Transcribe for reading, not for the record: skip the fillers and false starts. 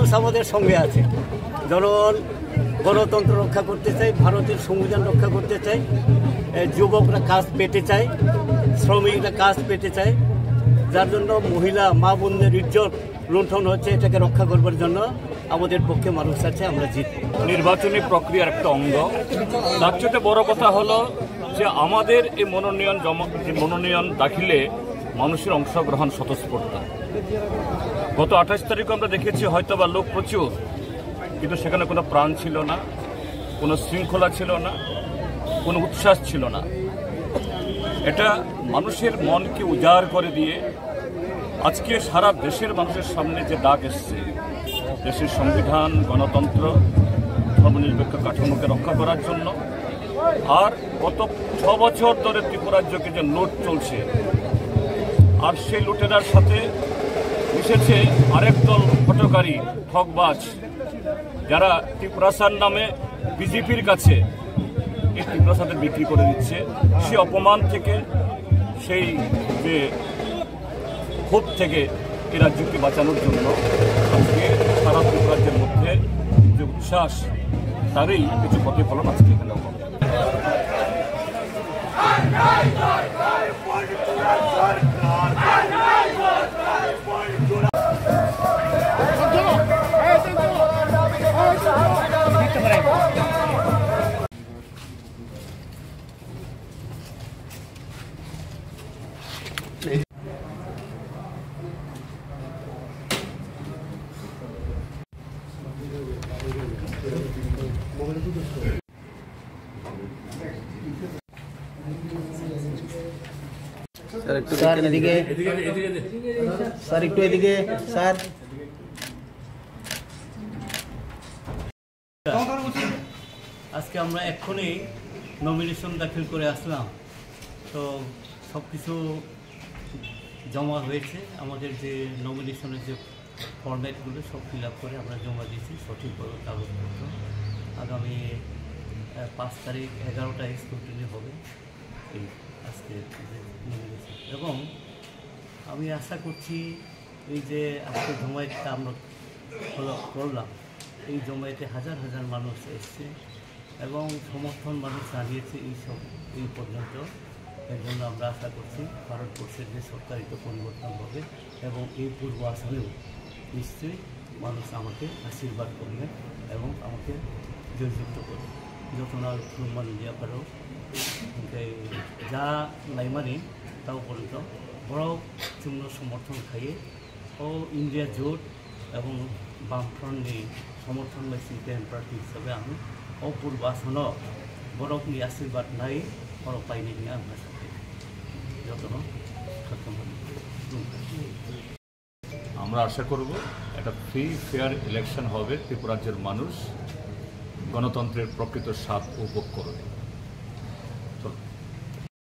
মানুষ আমাদের সঙ্গে আছে। জনগণ গণতন্ত্র রক্ষা করতে চায়, ভারতের সংবিধান রক্ষা করতে চায়, যুবকরা কাজ পেতে চায়, শ্রমিকরা কাজ পেতে চায়, যার জন্য মহিলা মা বোনদের ইজ্জত লুণ্ঠন হচ্ছে। এটাকে রক্ষা করবার জন্য আমাদের পক্ষে মানুষ আছে, আমরা জিতব। নির্বাচনী প্রক্রিয়ার একটা অঙ্গ। তার চেয়ে বড় কথা হলো যে আমাদের এই মনোনয়ন দাখিলে মানুষের অংশগ্রহণ স্বতঃস্ফূর্ত। গত 28 তারিখ আমরা দেখেছি হয়তো বা লোক প্রচুর, কিন্তু সেখানে কোনো প্রাণ ছিল না, কোনো শৃঙ্খলা ছিল না, কোনো উচ্ছ্বাস ছিল না। এটা মানুষের মনকে উজাড় করে দিয়ে আজকে সারা দেশের মানুষের সামনে যে ডাক এসছে, দেশের সংবিধান, গণতন্ত্র, ধর্মনিরপেক্ষ কাঠামোকে রক্ষা করার জন্য। আর গত 6 বছর ধরে ত্রিপুরা রাজ্যকে যে লুট চলছে, আর সেই লুটেরার সাথে মিশেছে আরেক দল হটকারী ঠকবাজ, যারা ত্রিপুরাসার নামে বিজেপির কাছে এই ত্রিপুরাসাদের বিক্রি করে দিচ্ছে। সেই অপমান থেকে, সেই যে ক্ষোভ থেকে এই রাজ্যকে বাঁচানোর জন্য আজকে সারা ত্রিপুরা রাজ্যের মধ্যে যে উচ্ছ্বাস, তারই কিছু প্রতিফলন আজকে এখানে হবে। স্যার এদিকে, স্যার একটু এদিকে, স্যার। আজকে আমরা এক্ষুনি নমিনেশন দাখিল করে আসলাম, তো সব কিছু জমা হয়েছে। আমাদের যে নমিনেশনের যে ফরম্যাটগুলো সব ফিল আপ করে আমরা জমা দিয়েছি সঠিকভাবে কাগজপত্র। আগামী 5 তারিখ 11টায় স্ক্রুটিনি হবে এই আজকে নমিনেশন। এবং আমি আশা করছি এই যে আজকে জমায়েতটা আমরা করলাম, এই জমায়েতে হাজার হাজার মানুষ এসছে এবং সমর্থন মানুষ জানিয়েছে এই পর্যন্ত। এর জন্য আমরা আশা করছি ভারতবর্ষের যে সরকারিত পরিবর্তন হবে এবং এই পূর্ব আসনেও নিশ্চয়ই মানুষ আমাকে আশীর্বাদ করবেন এবং আমাকে জয়যুক্ত করবেন। যতনা সম্মান দিয়া পারো যা লাইমানি তাও পর্যন্ত বড় চূর্ণ সমর্থন খাইয়ে ও ইন্ডিয়া জোট এবং বামফ্রন্টনি সমর্থন পাইছি ক্যাম্প প্রার্থী হিসাবে আমি অপূর্ব আসন বরফনি আশীর্বাদ নাই বড় পাইনি নিয়ে আমরা সাথে যতন আমরা আশা করব একটা ফ্রি ফেয়ার ইলেকশন হবে, ত্রিপুরা রাজ্যের মানুষ গণতন্ত্রের প্রকৃত স্বাদ উপভোগ করবে।